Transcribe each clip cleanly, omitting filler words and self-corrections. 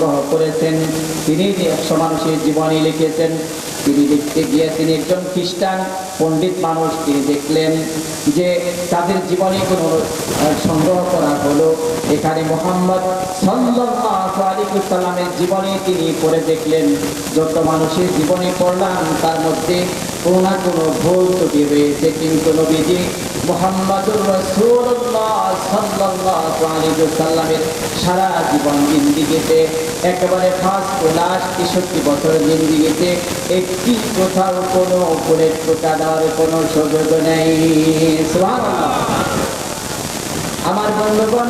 সংগ্রহ করেছেন, তিনি 100 মানুষের জীবনী লিখেছেন। তিনি লিখতে গিয়ে তিনি একজন খ্রিস্টান পণ্ডিত মানুষ, তিনি দেখলেন যে তাদের জীবনীগুলো সংগ্রহ করা হলো। এখানে মুহাম্মদ সাল্লাল্লাহু আলাইহি ওয়াসাল্লামের জীবনী তিনি পড়ে দেখলেন, যত মানুষের জীবনী পড়লাম তার মধ্যে কোনো না কোনো ভুল ত্রুটি রয়েছে, কিন্তু নবীজি মুহাম্মদুর রাসূলুল্লাহ সাল্লাল্লাহু আলাইহি ওয়াসাল্লামের সারা জীবন জিন্দেগিতে একেবারে ফার্স্ট ক্লাস 63 বছর জিন্দেগিতে একটি কোথাও কোনো ভুলের টোকা দেওয়ার কোনো সুযোগ নেই। সুবহানাল্লাহ। আমার বন্ধুগণ,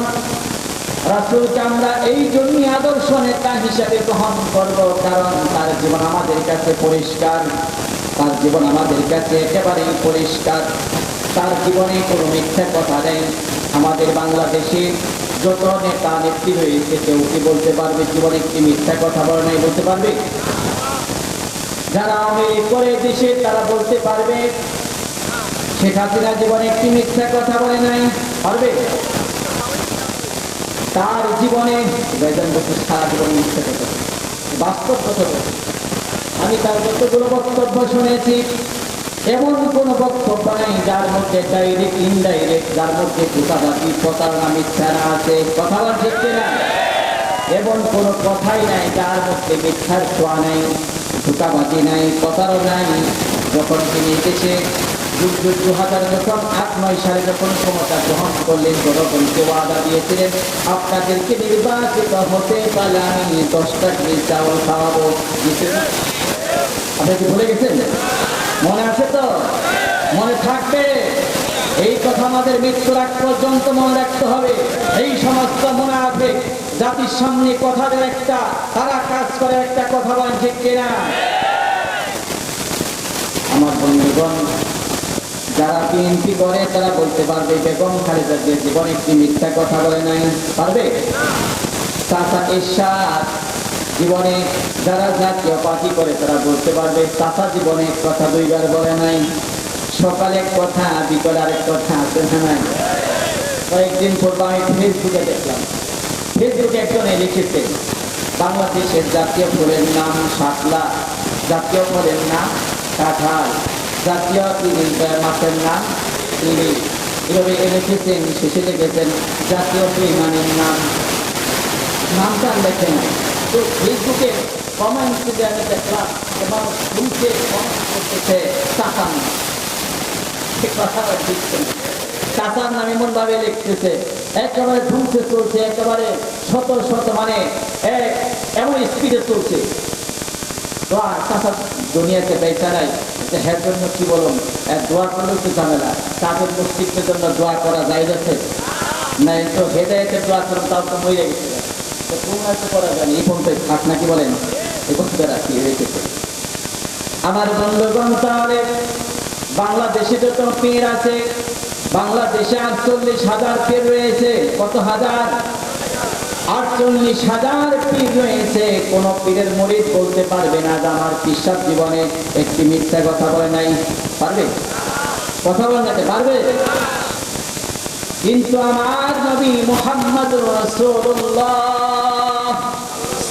রাসূলকে আমরা এই জন্যই আদর্শ নেতা হিসেবে গ্রহণ করব, কারণ তার জীবন আমাদের কাছে পরিষ্কার, তার জীবন আমাদের কাছে একেবারেই পরিষ্কার। তার জীবনে কোনো মিথ্যা কথা নেই। আমাদের বাংলাদেশে যত নেতা নেত্রী রয়েছে, কেউ কি বলতে পারবে জীবনে একটি মিথ্যা কথা বলে নাই? বলতে পারবে? যারা আওয়ামী করে দেশে তারা বলতে পারবে শেখ হাসিনা জীবনে একটি মিথ্যা কথা বলে নাই? পারবে? তার জীবনে সারা জীবন মিথ্যা কথা, বাস্তব কথা বলে। আমি তার যতগুলো বক্তব্য শুনেছি, এমন কোন বক্তব্য নাই যার মধ্যে ডাইরেক্ট ইনডাইরেক্ট, যার মধ্যে ধোঁকাবাজি প্রতারণা মিথ্যা না আছে। কথা বলা ঠিক না? এমন কোন কথাই নাই যার মধ্যে মিথ্যার ছোঁয়া নাই, ধোঁকাবাজি নাই, প্রতারণা নাই। যখন তিনি দেশে 2008-9 সালে যখন ক্ষমতা গ্রহণ করলেন, জনগণকে ওয়াদা দিয়েছিলেন, আপনাদেরকে নির্বাচিত হতে পারলে আমি 10টা কেজি চাউল খাওয়াবো। আপনি কি ভুলে গেছেন? মনে আছে তো? মনে থাকবে। এই কথা আমাদের মৃত্যুর আগ পর্যন্ত মনে রাখতে হবে। এই সমস্ত মুনাফিক জাতির সামনে কথা দেয় একটা, তারা কাজ করে একটা, কথা বলেন ঠিক কিনা? আমার বন্ধুগণ, যারা বিএনপি করে তারা বলতে পারবে বেগম খালেদা জিয়া জীবনে একটি মিথ্যা কথা বলে নাই? পারবে? চাচা এরশাদ জীবনে, যারা জাতীয় পার্টি করে তারা বলতে পারবে চাচা জীবনে কথা 2বার বলে নাই। সকালে এক কথা, বিকালে আরেক কথা, আছে না নাই? কয়েকদিন পূর্বে আমি ফেসবুকে দেখলাম, ফেসবুকে একজনে লিখেছে বাংলাদেশের জাতীয় ফুলের নাম শাপলা, জাতীয় ফলের নাম কাঁঠাল, জাতীয় মাছের নাম ইলিশ। এভাবে লিখেছেন, শেষে লিখেছেন জাতীয় বিমানের নাম, নামটা লেখেন। তো ফেসবুকে কমেন্ট থেকে আমি দেখলাম এবং শুনছে কমেন্ট করতেছে চাচার নাম। কথা দিচ্ছেন চাচার নাম এমন ভাবে লিখতেছে, একেবারে ধুমছে চলছে, একেবারে শত শত মানে এমন স্পিডে চলছে। দোয়া চাচা দুনিয়াতে বেচা নাই, হ্যাঁ জন্য কি বলুন, দোয়া করলেও তো ঝামেলা। তাদের মস্তিষ্কের জন্য দোয়া করা যায় যাচ্ছে না, তো হেদায়েতের দোয়া করুন, তাও তো মরে গেছে। করা যায়নি, এই পর্যন্ত থাক নাকি বলেন? এই পর্যন্ত রাখি রেখেছে। আমার বন্ধুগণ, তাহলে বাংলাদেশে যত পীর আছে, বাংলাদেশে 48,000 পীর রয়েছে। কত হাজার? 48,000 পীর রয়েছে। কোন পীরের মুরিদ বলতে পারবে না যে আমার পিসাব জীবনে একটি মিথ্যা কথা বলে নাই? পারবে? কথা বলতে পারবে? কিন্তু আমার নবী মুহাম্মদুর রাসূলুল্লাহ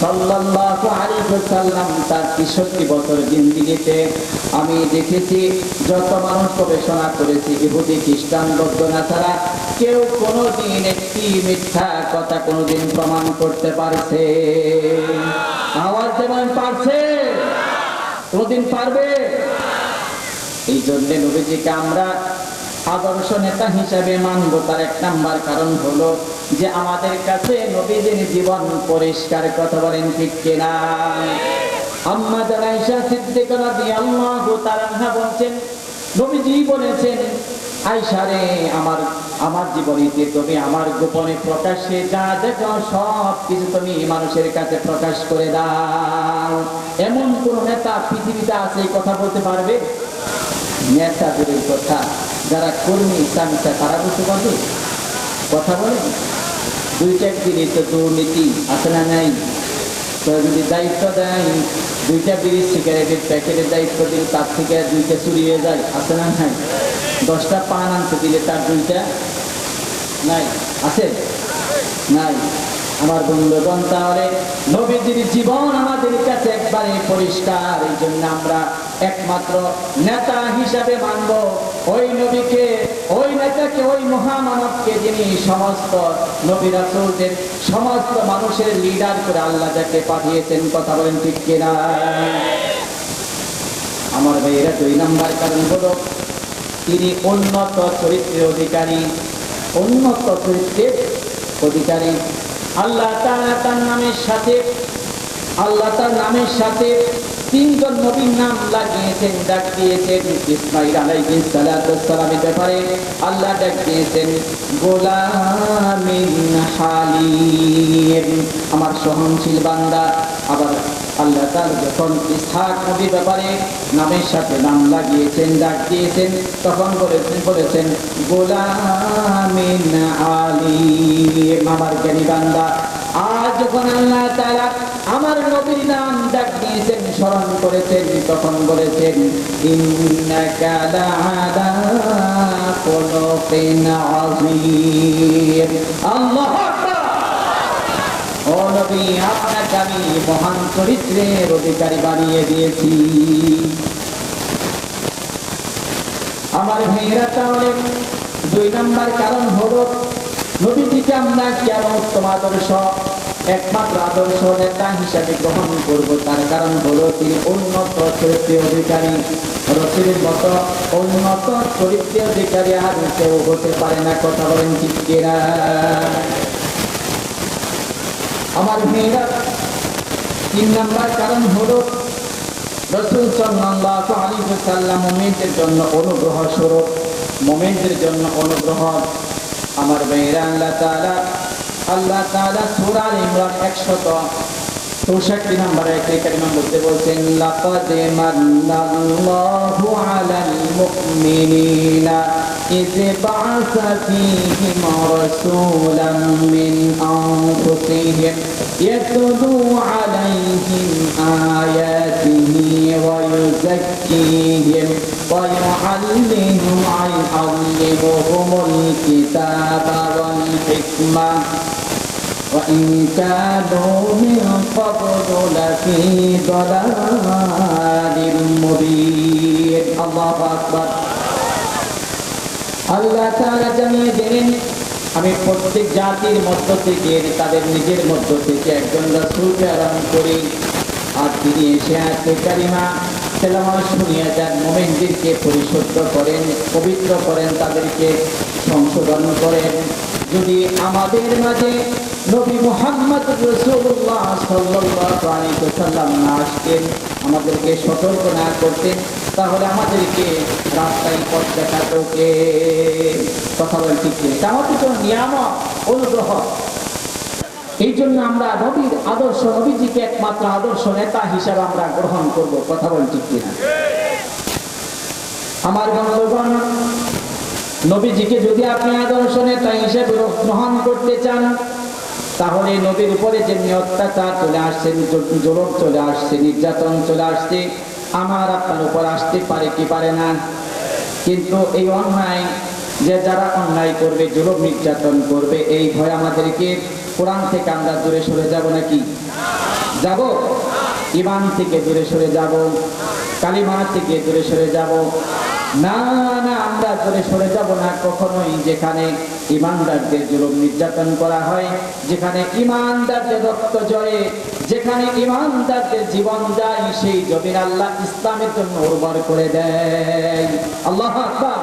সাল্লাল্লাহু আলাইহি ওয়াসাল্লাম তার 63 বছর জিন্দেগিতে আমি দেখেছি যত মানুষ গবেষণা করেছে, ইহুদি, খ্রিস্টান, বৌদ্ধ, নাসারা, কেউ কোনোদিন একটি মিথ্যা কথা কোনোদিন প্রমাণ করতে পারছে? আওয়াজ দেবেন, পারছে? কোনোদিন পারবে? এই জন্য নবীজিকে আমরা আদর্শ নেতা হিসেবে মানব। তার 1 নাম্বার কারণ হলো যে আমাদের কাছে নবীজির জীবন পরিষ্কার। কথা বলেন ঠিক কিনা? আম্মা আয়েশা সিদ্দিকা রাদিয়াল্লাহু তাআলা আনহা বলেন, নবীজি বলেছেন, আয়েশা রে, আমার জীবনীতে তুমি আমার গোপনে প্রকাশ্যে যা দেখো সব কিছু তুমি মানুষের কাছে প্রকাশ করে দাও। এমন কোন নেতা পৃথিবীতে আছে এই কথা বলতে পারবে? নেতাদের কথা, যারা কর্মী ইসলামিকা, তারা বলতে পারবে? কথা বলেন। 2টা বিড়ি তো দুর্নীতি আছে না নাই? তো যদি দায়িত্ব দেয়, 2টা বিড়ি সিগারেটের প্যাকেটের দায়িত্ব দিলে তার থেকে 2টা চুরি হয়ে যায়, আছে না নাই? 10টা পান আনতে দিলে তার 2টা নাই, আছে নাই? আমার বন্ধুগণ, তাহলে নবীজির জীবন আমাদের কাছে একবারে পরিষ্কার। এই জন্য আমরা একমাত্র নেতা হিসাবে মানব ওই নবীকে, ওই নেতাকে, ওই মহামানবকে, যিনি সমস্ত নবী রাসূলদের, সমস্ত মানুষের লিডার করে আল্লাহ যাকে পাঠিয়েছেন। কথা বলেন ঠিক কিনা? আমার ভাইয়েরা, 2 নম্বর কারণ হলো তিনি উন্নত চরিত্রের অধিকারী। উন্নত চরিত্রের অধিকারী। আল্লাহ তাআলা তার নামের সাথে 3 জন নবীর নাম লাগিয়েছেন, ডাক দিয়েছেন। ইসমাঈল আলাইহিস সালাতু ওয়াসসালামের ব্যাপারে আল্লাহ ডাক দিয়েছেন গোলামিন হালিম, আমার সহনশীল বান্দা। আবার আল্লাহ তাআলা যখন ইসহাক নবীর ব্যাপারে নামের সাথে নাম লাগিয়েছেন, ডাক দিয়েছেন, তখন বলেছেন গোলামিন আলিম, আমার জ্ঞানী বান্দা। আজ যখন আল্লাহ তাআলা আমার নবীর নাম ডাক দিয়েছেন, স্মরণ করেছেন, তখন বলেছেন ইন্নাকা লাআলা খুলুকিন আযীম। আল্লাহু আকবার। ও নবী, আপনাকে আমি মহান চরিত্রের অধিকারী বানিয়ে দিয়েছি। আমার ভাইয়েরা, তাহলে 2 নম্বর কারণ হলো নবীজিকে আমরা কেন উত্তম আদর্শ, একমাত্র আদর্শ নেতা হিসাবে গ্রহণ করব, তার কারণ হলো তিনি উন্নত চরিত্রের অধিকারী। রাসূলের মতো উন্নত চরিত্রের অধিকারী আর কেউ হতে পারে না। কথা বলেন ঠিক কিনা? আমার মেয়েরা, 3 নম্বর কারণ হলো রাসূল সাল্লাল্লাহু আলাইহি ওয়াসাল্লাম মুমিনদের জন্য অনুগ্রহ স্বরূপ। মুমিনদের জন্য অনুগ্রহ। আমার মেয়েরা, আল্লাহ তাআলা সূরা আল ইমরান 164 নম্বর আয়াতে কারিমার মধ্যে বলছেন লাকাদ মান্নাল্লাহু আলাল মুমিনিনা ইয বা'আসা ফীহিম রাসূলাম মিন আনফুসিহিম ইয়াতলু আলাইহিম আয়াতিহি ওয়া ইউযাক্কিহিম ওয়া يعلمهمul কিতাবা ওয়াল হিকমা وإن كانوا من قبل لفي ضلال مبين الله أكبر আল্লাহ তাআলা জানিয়ে দিলেন, আমি প্রত্যেক জাতির মধ্য থেকে, তাদের নিজের মধ্য থেকে একজন রাসূল প্রেরণ করি। আর তিনি এসে আয়াতে কারিমা তেলাওয়াত শুনিয়ে যান, মুমিনদেরকে পরিশুদ্ধ করেন, পবিত্র করেন, তাদেরকে সংশোধন করেন। যদি আমাদের মাঝে নবী মুহাম্মদ রাসূলুল্লাহ সাল্লাল্লাহু আলাইহি ওয়াসাল্লাম না আসতেন, আমাদেরকে সতর্ক না করতেন, তাহলে আমাদেরকে রাস্তায় পথ দেখাতো কে? কথা বলেন ঠিক কি? এটা আমাদের জন্য নিয়ামত, অনুগ্রহ। এই জন্য আমরা নবীর আদর্শ, নবীজিকে একমাত্র আদর্শ নেতা হিসাবে আমরা গ্রহণ করব। কথা বলেন ঠিক কিনা? আমার বন্ধুগণ, নবীজিকে যদি আপনি আদর্শ নেতা হিসেবে গ্রহণ করতে চান, তাহলে নবীর উপরে যে অত্যাচার চলে আসছে, জুলুম চলে আসছে, নির্যাতন চলে আসছে, আমার আপনার উপর আসতে পারে কি পারে না? কিন্তু এই অন্যায়, যে যারা অন্যায় করবে, জুলুম নির্যাতন করবে, এই ভয় আমাদেরকে কোরআন থেকে আমরা দূরে সরে যাব নাকি? যাব? ঈমান থেকে দূরে সরে যাব? কালিমা থেকে দূরে সরে যাব? না না, আমরা দূরে সরে যাব না কখনোই। যেখানে ঈমানদারদের জুলুম নির্যাতন করা হয়, যেখানে ঈমানদারদের রক্ত ঝরে, যেখানে ঈমানদারদের জীবন যায়, সেই জমিন আল্লাহ ইসলামের জন্য উর্বর করে দেয়। আল্লাহু আকবার।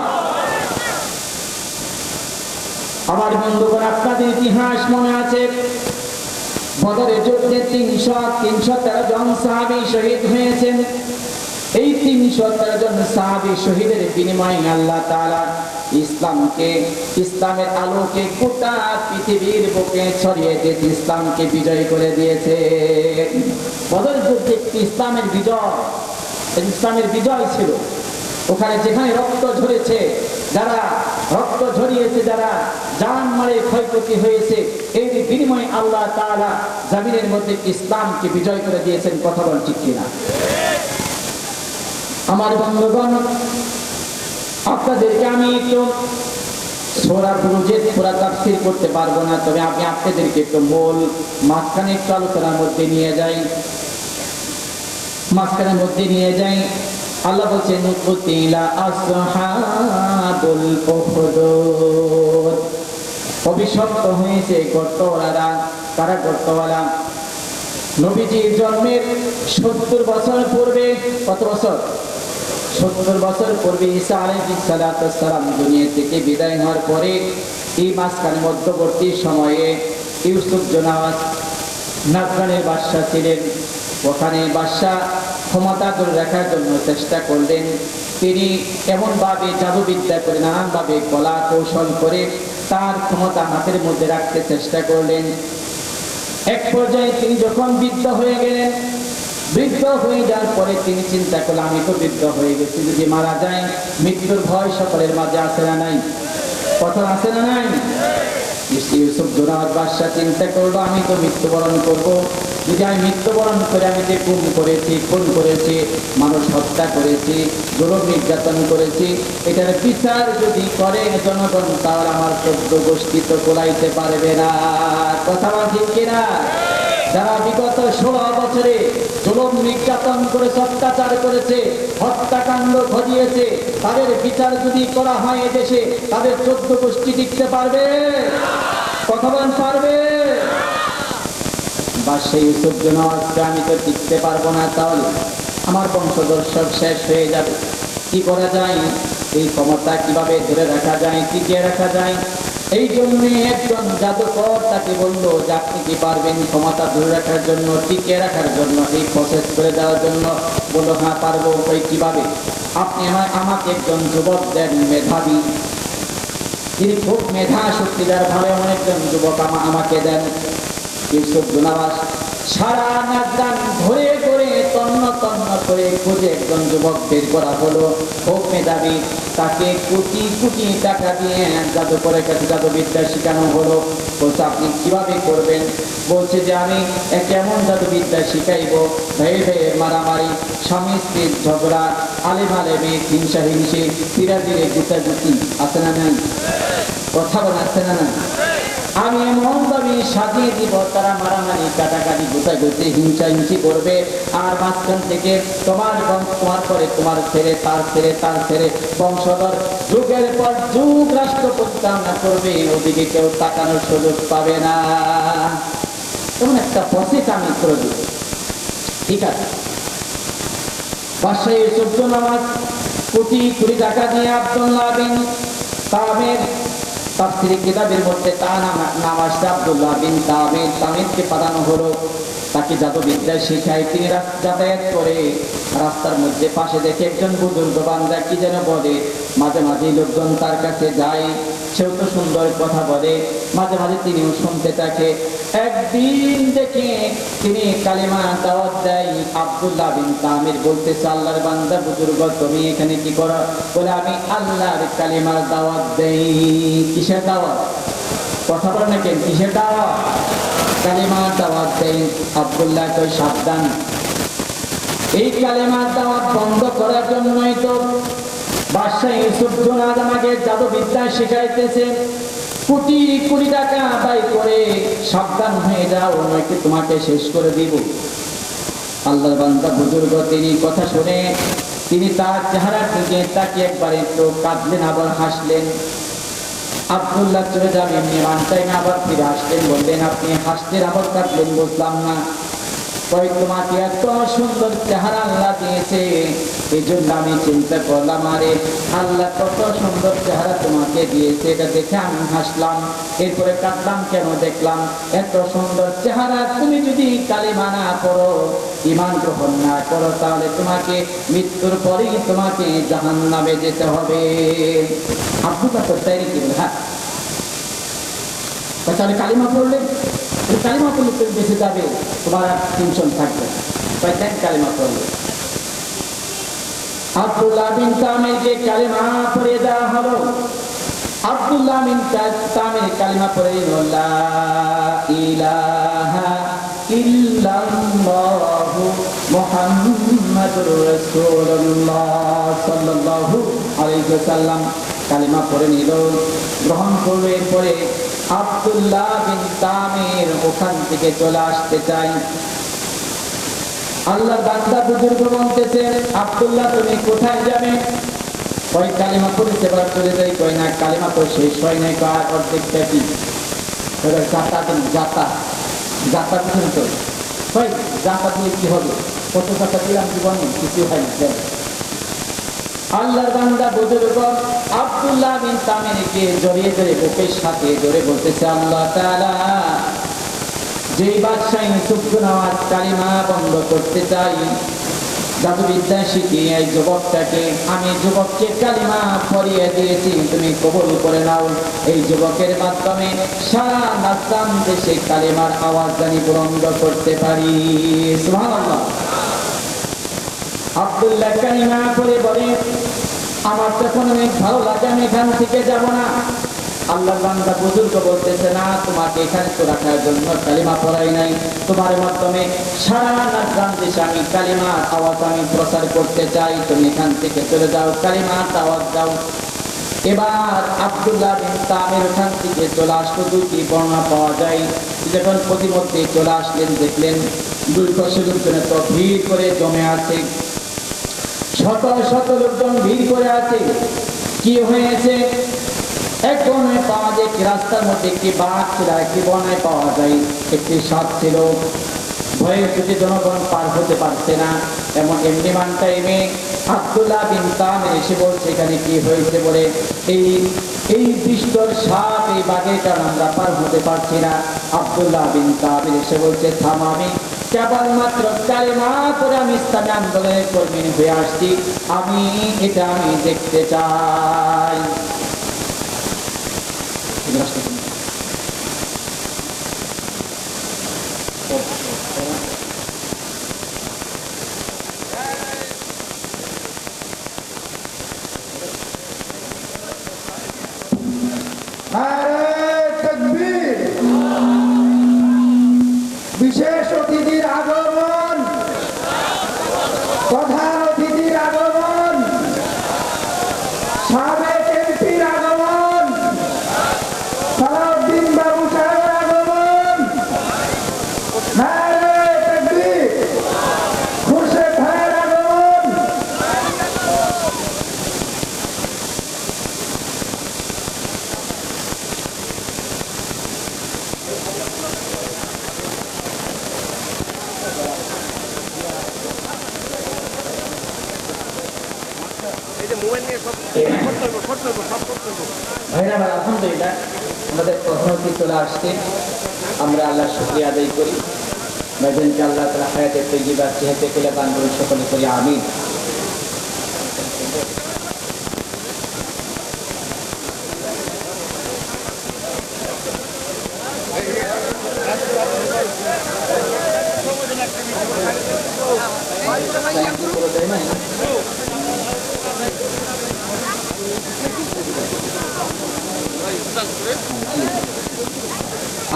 আমার বন্ধুগণ, আপনাদের ইতিহাস মনে আছে, বদরের যুদ্ধে 313 জন সাহাবী শহীদ হয়েছেন। এই 313 জন সাহাবী শহীদের বিনিময়ে আল্লাহ তাআলা ইসলামের আলোকে গোটা পৃথিবীর বুকে ছড়িয়ে দিয়েছে, ইসলামকে বিজয় করে দিয়েছে। বদরের যুদ্ধে ইসলামের বিজয় ছিল। ওখানে যেখানে রক্ত ঝরেছে, যারা রক্ত ঝরিয়েছে, যারা জান মারে ক্ষয়ক্ষতি হয়েছে, এর বিনিময়ে আল্লাহ তাআলা জমিনের মধ্যে ইসলামকে বিজয় করে দিয়েছেন। কথা বল ঠিক কিনা? আমার বন্ধুগণ, আপনাদেরকে আমি একটু সূরা বুরুজের পুরা তাফসীর করতে পারবো না, তবে আমি আপনাদেরকে একটু মূল মাঝখানে একটু আলোচনার মধ্যে নিয়ে যাই। আল্লাহ বলছেন কুতিলা আসহাবুল উখদুদ, অভিশপ্ত হয়েছে গর্তওয়ালারা। কারা গর্তওয়ালা? নবীজির জন্মের 70 বছর পূর্বে, কত বছর? 70 বছর পূর্বে ঈসা আলাইহিস সালাম দুনিয়া থেকে বিদায় হওয়ার পরে এই মাঝখানে মধ্যবর্তী সময়ে ইউসুফ জোনাস নাজরানের বাদশা ছিলেন। ওখানে বাদশা ক্ষমতা ধরে রাখার জন্য চেষ্টা করলেন। তিনি এমনভাবে জাদুবিদ্যা করে, নানানভাবে কলা কৌশল করে তার ক্ষমতা হাতের মধ্যে রাখতে চেষ্টা করলেন। এক পর্যায়ে তিনি যখন বৃদ্ধ হয়ে গেলেন, বৃদ্ধ হয়ে যাওয়ার পরে তিনি চিন্তা করলেন, আমি তো বৃদ্ধ হয়ে গেছি, যদি মারা যায় মৃত্যুর ভয় সকলের মাঝে আছে না নাই? কথা আছে না নাই? ইউসুফ জোনাস বাদশা চিন্তা করলো, আমি তো মৃত্যুবরণ করবো। যদি আমি মৃত্যুবরণ করে, আমি যে খুন করেছি, মানুষ হত্যা করেছি, জুলুম নির্যাতন করেছি, এটার বিচার যদি করে জনগণ, তাহলে আমার 14 গোষ্ঠী তো কোলাইতে পারবে না। কথা ঠিক কিনা? যারা বিগত 16 বছরে জুলুম নির্যাতন করে অত্যাচার করেছে, হত্যাকাণ্ড ঘটিয়েছে, তাদের বিচার যদি করা হয় এদেশে, তাদের 14 গোষ্ঠী টিকতে পারবে? কথা বলেন, পারবে? বা সেই ইউসুফ জোনাসকে আমি তো টিকতে পারবো না, তাহলে আমার বংশধর সব শেষ হয়ে যাবে। কি করা যায়? এই ক্ষমতা কিভাবে ধরে রাখা যায়, টিকিয়ে রাখা যায়? এই জন্য একজন জাদুকর তাকে বললো যে আপনি কি পারবেন ক্ষমতা ধরে রাখার জন্য, টিকিয়ে রাখার জন্য, এই প্রসেস করে দেওয়ার জন্য? বললো হ্যাঁ পারবো। ওই কিভাবে? আপনি আমাকে একজন যুবক দেন, মেধাবী, তিনি খুব মেধা শক্তিদার, ভালো এমন একজন যুবক আমাকে দেন। ইউসুফ জোনাস সারা নাজরান ঘুরে ঘুরে তন্ন তন্ন করে খুঁজে একজন যুবক বের করা হলো, খুব মেধাবী। তাকে কোটি কোটি টাকা দিয়ে জাদুকরের কাছে জাদুবিদ্যা শেখানো হলো। বলছে আপনি কিভাবে করবেন? বলছে যে আমি এমন জাদুবিদ্যা শিখাইবো, ভয়ে ভয়ে মারামারি, স্বামী স্ত্রীর ঝগড়া, আলেম আলেমে হিংসা হিংসি, ধীরে ধীরে গুতাগুতি, আছে না নাই? কথা বলা আছে না না? আমি এমন ভাবে সাজিয়ে দিব, তারা মারামারি, কাটাকাটি, গুতাগুতি, হিংসা হিংসি করবে। আর মাঝখান থেকে তোমার পরে তোমার ছেলে, তার ছেলে, তার ছেলে, বংশধর যুগের পর যুগ রাষ্ট্র পরিচালনা করবে। ওদিকে কেউ তাকানোর সুযোগ পাবে না। এমন একটা প্রসেস আমি করে দেব। ঠিক আছে। বাদশা ইউসুফ জোনাস কোটি কোটি টাকা দিয়ে আব্দুল্লাহ বিন তামির, তাফসীরে কিতাবের মধ্যে তার নাম আসছে আব্দুল্লাহ বিন তামিরকে পাঠানো হলো। তাকে জাদুবিদ্যা শিখায়। তিনি যাতায়াত করে রাস্তার মধ্যে পাশে দেখে একজন বুজুর্গ বান্দা কি যেন বলে, মাঝে মাঝে লোকজন তার কাছে যায়, সেও তো সুন্দর কথা বলে, মাঝে মাঝে তিনিও শুনতে থাকে। একদিন দেখে তিনি কালিমা দাওয়াত দেয়। আব্দুল্লাহ বিন তামির বলতেছে, আল্লাহর বান্দা বুজুর্গ, তুমি এখানে কি করো? বলে আমি আল্লাহর কালিমার দাওয়াত দেই। কিসের দাওয়াত? কথা বলে না কেন? কিসের দাওয়াত? কালিমার দাওয়াত দেই। আব্দুল্লাহ কই সাবধান, এই কালিমার দাওয়াত বন্ধ করার জন্যই তো বাদশা ইউসুফ জোনাস আমাকে জাদুবিদ্যা শিখাইতেছে। কোটি কোটি টাকা ব্যয় করে সাবধান হয়ে যাও, নয়তো তোমাকে শেষ করে দিব। আল্লাহর বান্দা বুজুর্গ তিনি কথা শুনে তিনি তার চেহারার দিকে তাকিয়ে একবার একটু কাঁদলেন, আবার হাসলেন। আব্দুল্লাহ চলে যাবে এমনি মানটাই না, আবার ফিরে আসলেন। বললেন, আপনি হাসলেন আবার কাঁদলেন, বুঝলাম না। কই তোমাকে এত সুন্দর চেহারা আল্লাহ দিয়েছে, এই জন্য আমি চিন্তা করলাম, আরে আল্লাহ কত সুন্দর চেহারা তোমাকে দিয়েছে, এটা দেখে আমি হাসলাম। এরপরে কাঁদলাম কেন? দেখলাম এত সুন্দর চেহারা, তুমি যদি কালিমা না পড়ো, ঈমান গ্রহণ না করো, তাহলে তোমাকে মৃত্যুর পরেই তোমাকে জাহান্নামে যেতে হবে। আব্দুল্লাহ তো তাই কি? হ্যাঁ, তাহলে কালিমা পড়লে, কালিমা পড়লে তুমি বেঁচে যাবে, তোমার আর টেনশন থাকবে। তাই কালিমা পড়লে আব্দুল্লাহ বিন তামিরকে কালিমা পড়ে দেওয়া হলো। আব্দুল্লাহ বিন তামির কালিমা পড়ে লা ইলাহা ইল্লাল্লাহু মুহাম্মাদুর রাসূলুল্লাহ সাল্লাল্লাহু আলাইহি ওয়াসাল্লাম। কালিমা পড়ে নিল, গ্রহণ করবে। এরপরে আব্দুল্লাহ বিন তামির ওখান থেকে চলে আসতে চাই। আল্লাহ বান্দা বুজুর্গ বলতেছেন, আব্দুল্লাহ তুমি কোথায় যাবে? কয় কালিমা পড়েছে এবার চলে যাই। কয় না, কালিমা তো শেষ হয় নাই, কার অর্ধেকটা কি জাতা দিন, জাতা জাতা বুঝুন তো। কয় জাতা দিয়ে কি হবে? কত টাকা দিলাম জীবনে, কিছু হয় না। আল্লাহর বান্দা বুজুর্গ আব্দুল্লাহ বিন তামিরকে জড়িয়ে ধরে বুকের সাথে ধরে বলতেছে, আল্লাহ তাআলা যেই বাদশাহ ইউসুফকে নামাজ কালিমা বন্ধ করতে চাই, জাদুবিদ্যা শিখিয়ে এই যুবকটাকে, আমি যুবককে কালিমা পড়িয়ে দিয়েছি, তুমি কবুল করে নাও। এই যুবকের মাধ্যমে সারা নাসাম দেশে কালিমার আওয়াজ জানি বুলন্দ করতে পারি। সুবহানাল্লাহ। আব্দুল্লাহ কালিমা পড়ে বলে, আমার তখন অনেক ভালো লাগে, আমি এখান থেকে যাব না। আল্লাহর বান্দা বুজুর্গ বলতেছে, না, তোমাকে এখানে তো রাখার জন্য কালিমা পড়াই নাই, তোমার মাধ্যমে সারা নাসাম দেশে আমি কালিমার আওয়াজ আমি প্রচার করতে চাই, তুমি এখান থেকে চলে যাও, কালিমার আওয়াজ দাও। এবার আব্দুল্লাহ বিন তামির ওখান থেকে চলে আসলো। দুইটি বর্ণনা পাওয়া যায়। যখন প্রতিমধ্যে চলে আসলেন, দেখলেন দুই পাশে লোকজন তো ভিড় করে জমে আছে, শত শত লোকজন ভিড় করে আছে। কি হয়েছে? এক বনায় পাওয়া যায়, কি রাস্তার মধ্যে একটি বাঘ ছিল, একটি বনায় পাওয়া যায় একটি সাপ ছিল। ভয়ে যদি জনগণ পার হতে পারছে না, এমনি মান টাইমে আব্দুল্লাহ বিন তামির এসে বলছে, এখানে কি হয়েছে বলে, এই দুষ্টর সাপ, এই বাঘের কারণে আমরা পার হতে পারছি না। আব্দুল্লাহ বিন তামির এসে বলছে, থাম, আমি কেবলমাত্র কালিমা পড়ে আমি ইসলামী আন্দোলনের কর্মী হয়ে আসছি, আমি দেখতে চাই। বিশেষ অতিথির আগমন, প্রধান অতিথির আগমন, সাবেক এমপির আগমন, সালাউদ্দিন বাবু সাহেবের আগমন, নারে তাকবীর, খুরশেদ ভাইয়ের আগমন। আলহামদুলিল্লাহ, আমাদের প্রধান অতিথি চলে আসছে, আমরা আল্লাহ শুকরিয়া আদায় করি। ভাইজানকে আল্লাহ তাআলা হায়াতে তাইয়্যিবা সেহতে পেলে দান করুন, সকলে করি আমিন।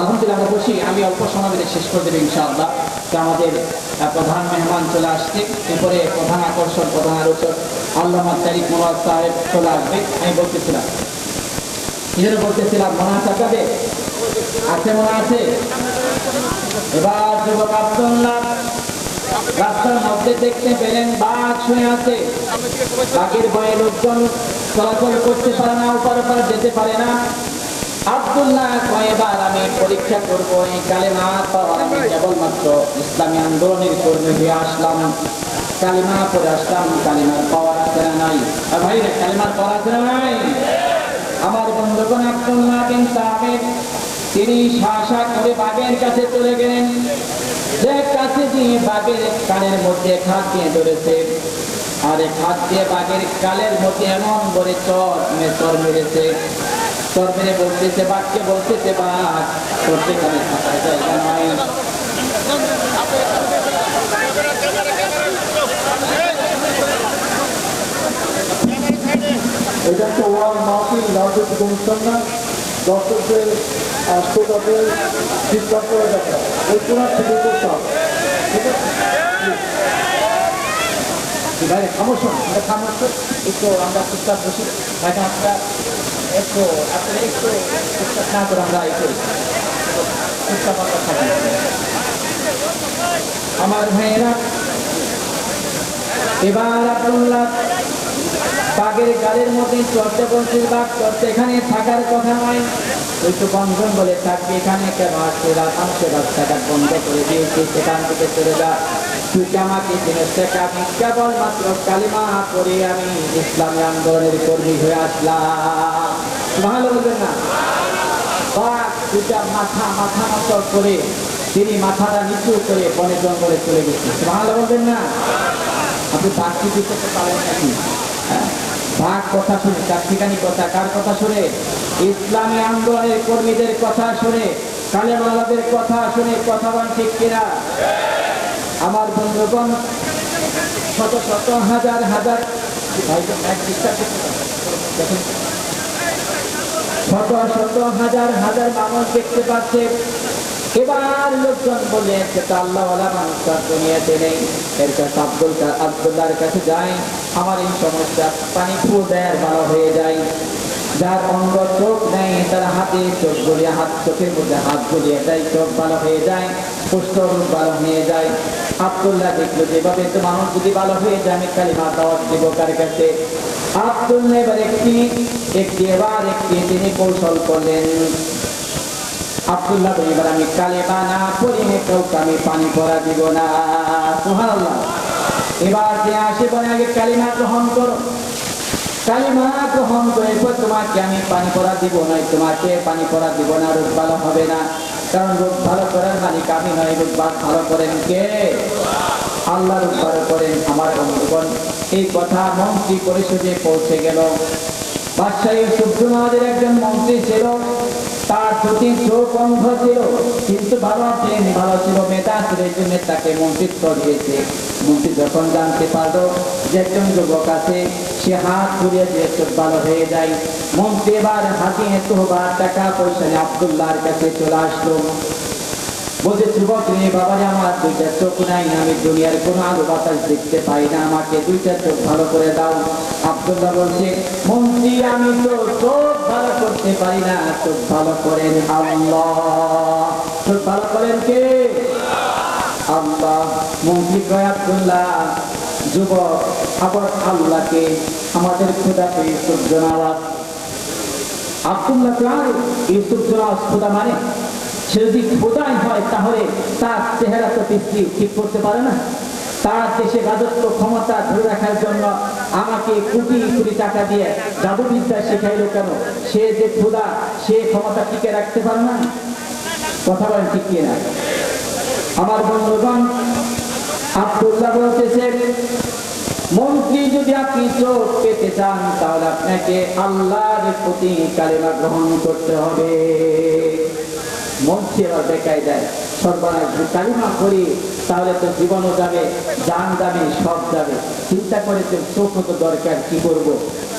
আলহামদুলিল্লাহ, আমরা বসি, আমি অল্প সময় শেষ করে দেবো ইনশাআল্লাহ। তো আমাদের প্রধান মেহমান চলে আসছে, এরপরে প্রধান আকর্ষণ, প্রধান আলোচক আল্লামা তারিক মুরাদ সাহেব চলে আসবে। আমি বলতেছিলাম, মনে আছে আপনাদের? আছে, মনে আছে? এবার যুবক আব্দুল্লাহ রাস্তার মধ্যে দেখতে পেলেন বাঘ শুয়ে আছে। বাঘের ভয়ে লোকজন চলাচল করতে পারে না, ওপার ওপার যেতে পারে না। আব্দুল্লাহ কয়েকবার আমি পরীক্ষা করবো, এই কালেমা পাওয়ার আমি কেবলমাত্র ইসলামী আন্দোলনের কর্মী হয়ে আসলাম, কালিমা পড়ে আসলাম, কালিমার পাওয়ার আছে না নাই? ভাই, কালিমার পাওয়ার আছে না নাই? আমার বন্ধুগণ, আব্দুল্লাহ বিন তামির তিনি শাসা করে বাঘের কাছে চলে গেলেন। যে কাছে দিয়ে বাঘের কানের মধ্যে খাদ দিয়ে ধরেছে, আর খাদ দিয়ে বাঘের কালের মধ্যে এমন করে চর মেরেছে। চর মেরে বলতেছে, বাঘকে বলতেছে, বাঘ তোর যেখানে থাকার জায়গা নয়। এটা একটা ওয়াল মাহফিল, রাজনৈতিক অনুষ্ঠান না, দর্শকদের শ্রোতাদের চিৎকার করে দেখা, এই কোরআন থেকে করতাম, ঠিক আছে? বাইরে খামোশ আমরা খামোশ একটু আমরা চুপচাপ বসি এখন আপনারা একটু চুপচাপ না করে আমরা একটু চুপচাপ আমরা থাকি। আমার ভাইয়েরা, এবার আব্দুল্লাহ বাঘের গালের মধ্যে চড়তে বলছে, বাঘ চড়তে এখানে থাকার কথা নয়, ওই তো বন্ধন বলে থাকবে, এখানে কেন আসছে, মানুষের রাস্তাঘাট বন্ধ করে দিয়েছে, সেখান থেকে চলে যা, তুই আমাকে জিনিসটা আমি কেবলমাত্র কালিমা পড়ে আমি ইসলামী আন্দোলনের কর্মী হয়ে আসলাম। ভালো বলবেন না? বাঘ দুটা মাথা নত করে তিনি মাথাটা নিচু করে বনে জঙ্গলে চলে গেছে। ভালো বলবেন না? আপনি বাঘ কি করতে পারেন নাকি? বাঘ কথা শুনে, তার ঠিকানি কথা, কার কথা শুনে? ইসলামী আন্দোলনের কর্মীদের কথা শুনে, কালেমাওয়ালাদের কথা শুনে। কথা বল ঠিক কিনা? আমার বন্ধুগণ, শত শত হাজার হাজার শত শত হাজার হাজার মানুষ দেখতে পাচ্ছে। এবার লোকজন বলে সেটা আল্লাহওয়ালা মানুষ তার দুনিয়াতে নেই, এর কাছে আব্দুল্লাহর কাছে যায়, আমার এই সমস্যা, পানি ফু দেয় ভালো হয়ে যায়। যার অঙ্গ চোখ নেই তার হাতে চোখ গলিয়ে, হাত চোখের মধ্যে হাত গলিয়ে দেয়, চোখ ভালো হয়ে যায়, পুষ্ট রূপ ভালো হয়ে যায়। আব্দুল্লাহ দেখলো যেভাবে তো মানুষ যদি ভালো হয়ে যায়, আমি কালিমা দাওয়াত দিব কার কাছে? আব্দুল্লাহ এবার একটি তিনি কৌশল করলেন। আব্দুল্লাহ এবার আমি কালিমা না পড়িয়ে কাউকে আমি পানি পড়া দিব না। সুবহানাল্লাহ। এবার যে আসে বলে আগে কালিমা গ্রহণ করো, কালিমা গ্রহণ করে তোমাকে আমি পানি পড়া দিব না, তোমাকে পানি পড়া দিব না, রোগ ভালো হবে না। কারণ রোগ ভালো করার মালিক আমি নয়, রোগ ভালো করেন কে? আল্লাহ রোগ ভালো করেন। আমার বন্ধুগণ, এই কথা মন্ত্রী পরিষদে পৌঁছে গেল। বাদশাহ ইউসুফ আমাদের একজন মন্ত্রী ছিল, তার প্রতি চোখ অন্ধ ছিল, কিন্তু ভালো ছিল, মেধা ছিল, এই জন্য তাকে মন্ত্রিত্ব দিয়েছে। মন্ত্রী যখন জানতে পারলো যে একজন যুবক আছে, সে হাত ঘুরিয়ে দিয়ে চোখ ভালো হয়ে যায়। মন্ত্রী এবার হাতে তোহবার টাকা পয়সা নিয়ে আব্দুল্লাহর কাছে চলে আসলো। বলছে, যুবক রে, বাবা রে, আমার দুইটা চোখ নাই, আমি দুনিয়ার কোনো আলো বাতাস দেখতে পাই না, আমাকে দুইটা চোখ ভালো করে দাও। আব্দুল্লাহ বলছে, মন্ত্রী, আমি তো চোখ ভালো করতে পারি না, চোখ ভালো করেন আল্লাহ। চোখ ভালো করেন কে? আল্লাহ। মন্ত্রী কয়, আব্দুল্লাহ, যুবক, আবার আল্লাহকে আমাদের খোদাকে ইউসুফ জনাওয়াজ। আব্দুল্লাহ কার? ইউসুফ জনাওয়াজ খোদা মানে? সে যদি খোদাই হয় তাহলে তার চেহারা তো পৃথিবী ঠিক করতে পারে না। তার দেশে রাজত্ব ক্ষমতা ধরে রাখার জন্য আমাকে কোটি কোটি টাকা দিয়ে জাদুবিদ্যা শেখাইলো কেন? সে যে খোদা, সে ক্ষমতা টিকে রাখতে পারে না। কথা বলেন ঠিক কিনা? আমার বন্ধুগণ, আব্দুল্লাহ বলতেছে, মন্ত্রী, যদি আপনি চোখ পেতে চান তাহলে আপনাকে আল্লাহর প্রতি কালিমা গ্রহণ করতে হবে। মন্ত্রী এবার দেখাই দেয়, সর্বনাশ, কালিমা করি তাহলে তো জীবনও যাবে, জান যাবে, সব যাবে। চিন্তা করে তো চোখ তো দরকার, কি করব?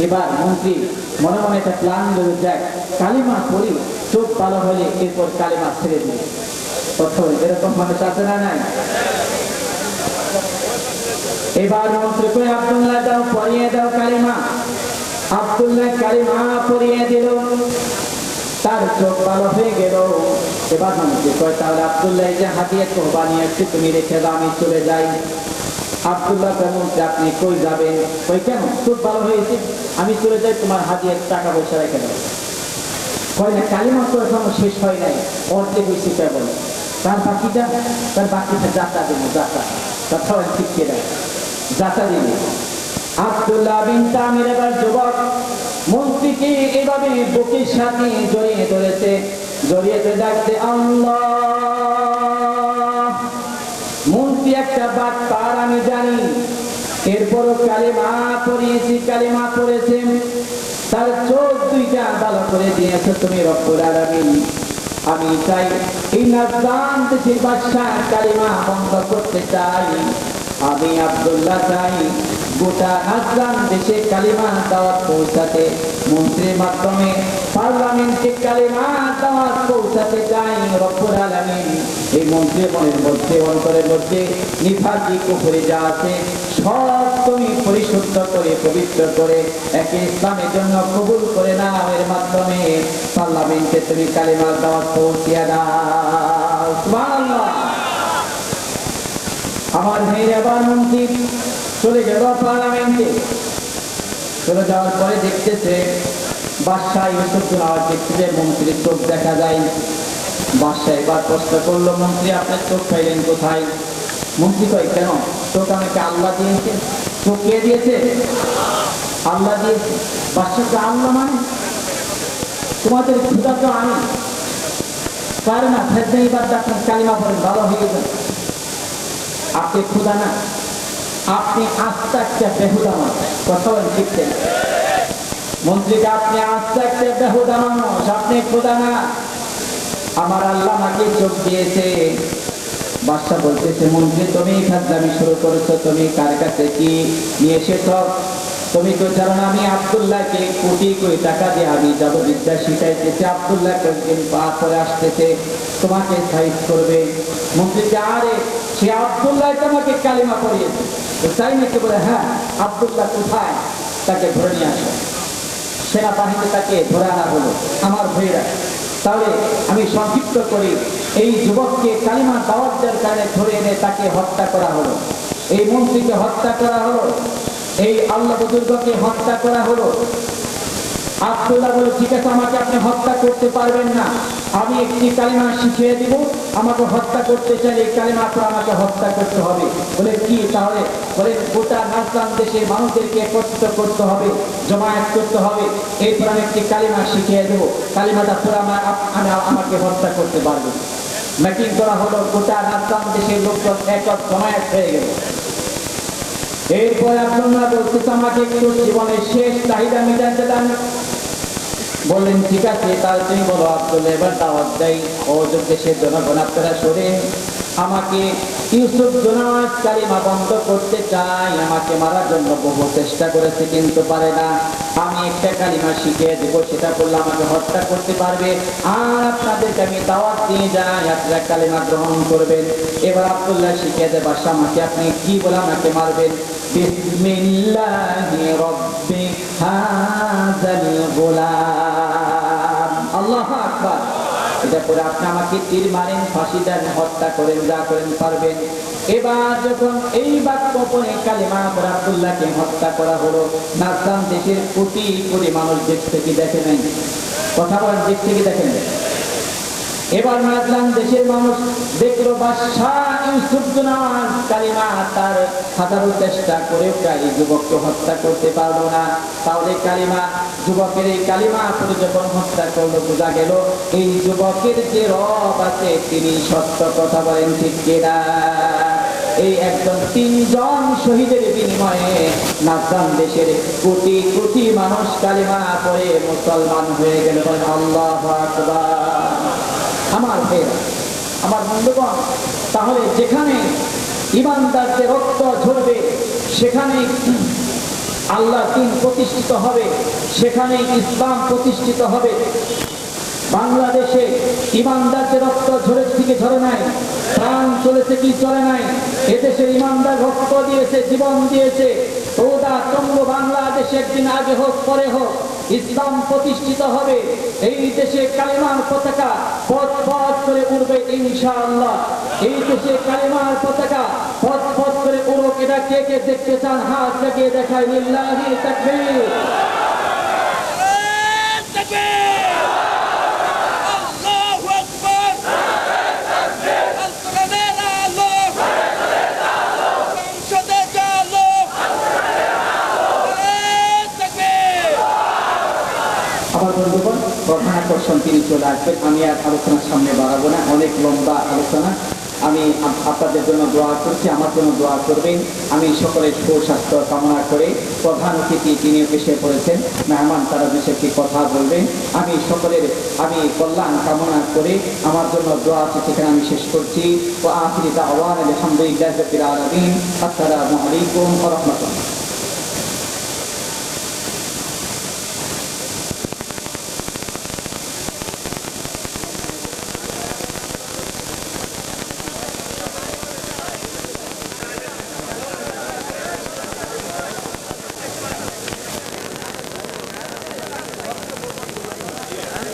এবার মন্ত্রী মনে মনে একটা প্ল্যান ধরে যায়, কালিমা করি, চোখ ভালো হলে এরপর কালিমা ছেড়ে দিই। প্রথম এরকম মানুষ আছে না নাই? এবার মন্ত্রী করে, আব্দুল্লাহ দাও, পড়িয়ে দাও কালিমা। আব্দুল্লাহ কালিমা পড়িয়ে দিল, তার চোখ ভালো হয়ে গেল। এবার মন্ত্রী কয়, তাহলে আব্দুল্লাহ যে হাতিয়ে তোহবা নিয়ে আসছে, তুমি রেখে দাও, আমি চলে যাই। আব্দুল্লাহ কেমন, আপনি কই যাবেন? কই কেন? চোখ ভালো হয়েছে, আমি চলে যাই, তোমার হাতিয়ে টাকা পয়সা রেখে দাও। কয় না, কালিমা তো এখনো শেষ হয় নাই, অর্ধেক হয়েছে কেবল, তার বাকিটা যাত্রা দেবো, যাত্রা। কথা ঠিক কেনা, যাত্রা দিবে। আব্দুল্লাহ বিন তামির এবার যুবক মন্ত্রীকে এভাবে বুকের সাথে জড়িয়ে ধরেছে, জড়িয়ে ডাকতে আল্লাহ। মন্ত্রী একটা বাদ পার আমি জানি, এরপরও কালিমা পড়িয়েছি, কালিমা পড়েছে, তার চোখ দুইটা ভালো করে দিয়েছে তুমি রব্বুল আলামিন। আমি চাই এই নাজরান দেশের বাদশা কালিমা বন্ধ করতে চাই। আমি আব্দুল্লাহ চাই গোটা নাজরান দেশে কালিমা দাওয়াত পৌঁছাতে, মন্ত্রীর মাধ্যমে পার্লামেন্টে কালিমা দাওয়াত পৌঁছাতে চাই। রব্বুল আলামিন এই মন্ত্রীর মনের মধ্যে, অন্তরের মধ্যে নিফাকি কুফরি যা আছে সব তুমি পরিশুদ্ধ করে পবিত্র করে একে ইসলামের জন্য কবুল করে নাও, এর মাধ্যমে পার্লামেন্টে তুমি কালিমার দাওয়াত পৌঁছিয়ে দাও। সুবহানাল্লাহ। আমার ভাইরা আবার মন্ত্রী চলে গেল পার্লামেন্টে। চলে যাওয়ার পরে দেখতেছে বাদশাহ ইউসুফুল আওয়াজ দেখতেছে মন্ত্রীর চোখ দেখা যায়। বাদশাহ এবার প্রশ্ন করলো, মন্ত্রী আপনার চোখ পাইলেন কোথায়? মন্ত্রী কয়, কেন? চোখ আমাকে আল্লাহ দিয়েছে। চোখ কে দিয়েছে? আল্লাহ দিয়েছে। বাদশাহকে আল্লাহ মানে তোমাদের ক্ষুধা তো আমি পারে না, ফেরদে এবার আপনার কালিমা পড়েন, ভালো হয়ে যান। আপনি ক্ষুধা না, আপনি আস্তে একটা বেহুদা মানুষ। কথা বলেন শিখছেন মন্ত্রীকে, আপনি আস্তে একটা বেহুদা মানুষ, আপনি ক্ষুধা না। আমার আল্লাহ আমাকে চোখ দিয়েছে। বাদশা বলতেছে, মন্ত্রী তুমি ফাজলামি শুরু করেছো, তুমি কার কাছে কি নিয়ে এসেছ? তুমি তো জানো না আমি আব্দুল্লাহকে কোটি কোটি টাকা দিয়ে আমি যাবো বিদ্যা শিখাইতেছি। আব্দুল্লাহ কয়েকদিন পা করে আসতেছে, তোমাকে সাইজ করবে। মন্ত্রীকে, আরে সে আব্দুল্লাহ তোমাকে কালিমা পড়িয়েছে তো তাই নাকি? বলে হ্যাঁ। আব্দুল্লাহ কোথায়? তাকে ধরে নিয়ে আসো। সেনাবাহিনী তাকে ধরে আনা হলো। আমার ভাইরা, তাহলে আমি সংক্ষিপ্ত করি, এই যুবককে কালিমা দাওয়াত দেওয়ার কারণে ধরে এনে তাকে হত্যা করা হলো, এই মন্ত্রীকে হত্যা করা হলো, এই আল্লাহ বুজুর্গকে হত্যা করা হলো। আব্দুল্লাহ বলে, ঠিক আছে আমাকে আপনি হত্যা করতে পারবেন না, আমি একটি কালিমা শিখিয়ে দিব, আমাকে হত্যা করতে চাইলে এই কালিমা পর আমাকে হত্যা করতে হবে। বলে কি তাহলে? বলে গোটা নাজরান দেশের মানুষদেরকে একত্রিত করতে হবে, জমায়েত করতে হবে, এরপর আমি একটি কালিমা শিখিয়ে দেবো, কালিমাটা পর আমাকে হত্যা করতে পারবে। মিটিং করা হলো, গোটা নাজরান দেশের লোকজন একত্র জমায়েত হয়ে গেল। এরপর আপনারা বলতেছে আমাকে একটু জীবনের শেষ চাহিদা মেটাতে দেন। বললেন ঠিক আছে, তাহলে তুমি বলো আব্দুল্লাহ, এবার দাওয়াত দেয় অযোগ্য দেশের জনগণ আপনারা শোনেন, আমাকে ইউসুফ জোনাস কালিমা বন্ধ করতে চাই, আমাকে মারার জন্য বহু চেষ্টা করেছে কিন্তু পারে না। আমি একটা কালিমা শিখিয়ে দেবো, সেটা করলে আমাকে হত্যা করতে পারবে, আর আপনাদেরকে আমি দাওয়াত দিয়ে যাই, আপনারা কালিমা গ্রহণ করবেন। এবার আব্দুল্লাহ শিখিয়ে দেয়, বাদশা আমাকে আপনি কি বলে আমাকে মারবেন? বিসমিল্লাহি রাব্বি হাযাল গোলাম। আল্লাহু আকবার। এটা করে আপনি আমাকে তীর মারেন, ফাঁসি দেন, হত্যা করেন, যা করেন পারবেন। এবার যখন এই বাক্য পড়ে কালিমা পড়ে আব্দুল্লাহকে হত্যা করা হলো, নাজরান দেশের কোটি কোটি মানুষ দেখতে কি দেখে নাই? কথা বলেন, দেখতে কি দেখেন? এবার নাজরান দেশের মানুষ দেখলো বাদশাহ ইউসুফ জোনাস কালিমা তার হাজারো চেষ্টা করেও এই যুবককে হত্যা করতে পারলো না। তাহলে কালিমা, যুবকের এই কালিমা পড়ে যখন হত্যা করলো, বোঝা গেল এই যুবকের যে রব আছে তিনি সত্য। কথা বলেন ঠিক কিনা? এই একজন তিনজন শহীদের বিনিময়ে নাজরান দেশের কোটি কোটি মানুষ কালিমা পড়ে মুসলমান হয়ে গেল। আল্লাহু আকবার। আমার ভাইরা, আমার বন্ধুগণ, তাহলে যেখানে ঈমানদারদের রক্ত ঝরবে সেখানে আল্লাহর দ্বীন প্রতিষ্ঠিত হবে, সেখানে ইসলাম প্রতিষ্ঠিত হবে। বাংলাদেশে ঈমানদারদের রক্ত ঝরেছে কি ঝরে নাই? প্রাণ চলেছে কি চলে নাই? এদেশের ঈমানদার রক্ত দিয়েছে, জীবন দিয়েছে। ওদা তঙ্গ বাংলাদেশে একদিন আগে হোক পরে হোক ইসলাম প্রতিষ্ঠিত হবে। এই দেশে কালিমার পতাকা পথ পথ করে উড়বে ইনশাআল্লাহ। এই দেশে কালিমার পতাকা পথ পথ করে উড়ুক। এটা কে কে দেখতে চান? হাত লাগিয়ে দেখায়। লিল্লাহি তাকবীর। আমার বন্ধুগণ, প্রধান আকর্ষণ তিনি চলে আসবেন। আমি আর আলোচনার সামনে বাড়াবো না, অনেক লম্বা আলোচনা। আমি আপনাদের জন্য দোয়া করছি, আমার জন্য দোয়া করবেন। আমি সকলের সুস্বাস্থ্য কামনা করে প্রধান অতিথি তিনি এসে পড়েছেন, মেহমান, তারা দেশে কি কথা বলবেন। আমি সকলের কল্যাণ কামনা করে আমার জন্য দোয়া আছে, সেখানে আমি শেষ করছি। ও আখিরি দাওয়ানা আলহামদুলিল্লাহি রাব্বিল আলামিন। আসসালামু আলাইকুম ওয়া রাহমাতুল্লাহ।